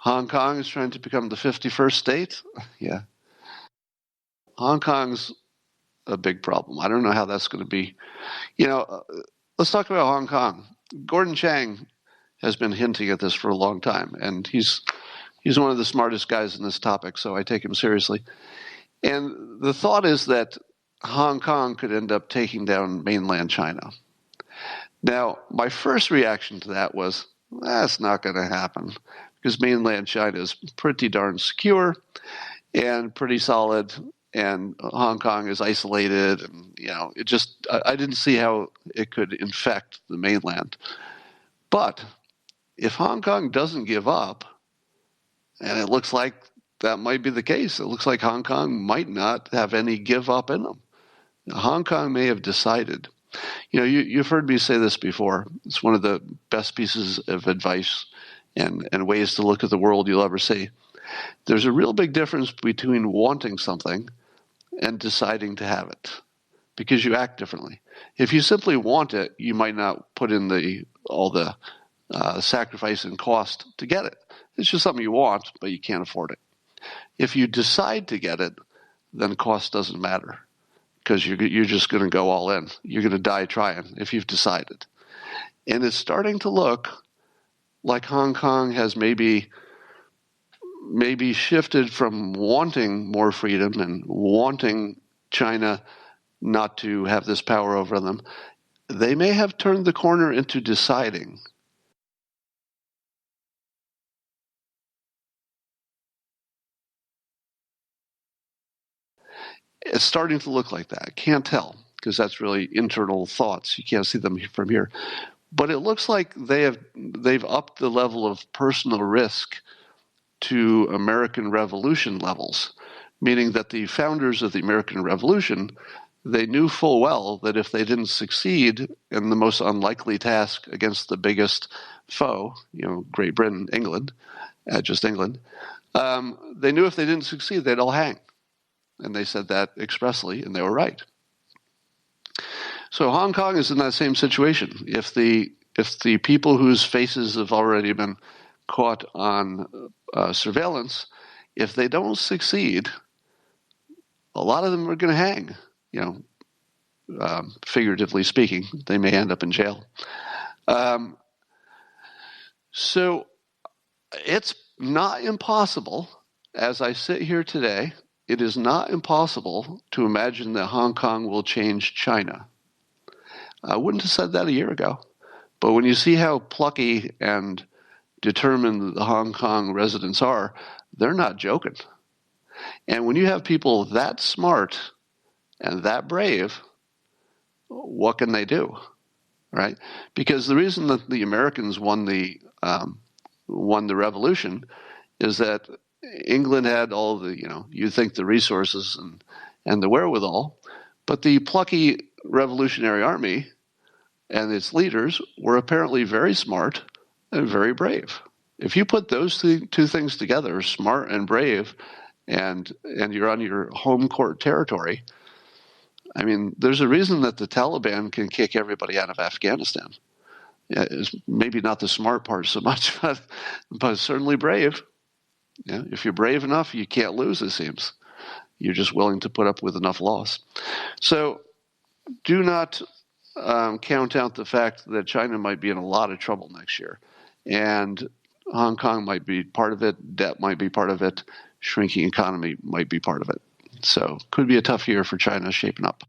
Hong Kong is trying to become the 51st state. Yeah. Hong Kong's a big problem. I don't know how that's going to be. Let's talk about Hong Kong. Gordon Chang has been hinting at this for a long time, and he's one of the smartest guys in this topic, so I take him seriously. And the thought is that Hong Kong could end up taking down mainland China. Now, my first reaction to that was, that's not going to happen, because mainland China is pretty darn secure and pretty solid, and Hong Kong is isolated, and I didn't see how it could infect the mainland. But if Hong Kong doesn't give up, and it looks like that might be the case, it looks like Hong Kong might not have any give up in them. Hong Kong may have decided. You've heard me say this before. It's one of the best pieces of advice and ways to look at the world you'll ever see. There's a real big difference between wanting something and deciding to have it, because you act differently. If you simply want it, you might not put in all the sacrifice and cost to get it. It's just something you want, but you can't afford it. If you decide to get it, then cost doesn't matter, because you're just going to go all in. You're going to die trying if you've decided. And it's starting to look like Hong Kong has maybe shifted from wanting more freedom and wanting China not to have this power over them. They may have turned the corner into deciding. It's starting to look like that. I can't tell, because that's really internal thoughts. You can't see them from here. But it looks like they've upped the level of personal risk to American Revolution levels, meaning that the founders of the American Revolution, they knew full well that if they didn't succeed in the most unlikely task against the biggest foe, Great Britain, England, just England, they knew if they didn't succeed, they'd all hang. And they said that expressly, and they were right. So Hong Kong is in that same situation. If the people whose faces have already been caught on surveillance, if they don't succeed, a lot of them are going to hang. Figuratively speaking, they may end up in jail. So it's not impossible, as I sit here today, it is not impossible to imagine that Hong Kong will change China. I wouldn't have said that a year ago. But when you see how plucky and determined the Hong Kong residents are, they're not joking. And when you have people that smart and that brave, what can they do, right? Because the reason that the Americans won the revolution is that England had all the, you'd think the resources and the wherewithal, but the plucky Revolutionary Army and its leaders were apparently very smart and very brave. If you put those two things together, smart and brave, and you're on your home court territory, I mean, there's a reason that the Taliban can kick everybody out of Afghanistan. Yeah, it's maybe not the smart part so much, but certainly brave. Yeah, if you're brave enough, you can't lose, it seems. You're just willing to put up with enough loss. So do not count out the fact that China might be in a lot of trouble next year. And Hong Kong might be part of it. Debt might be part of it. Shrinking economy might be part of it. So could be a tough year for China shaping up.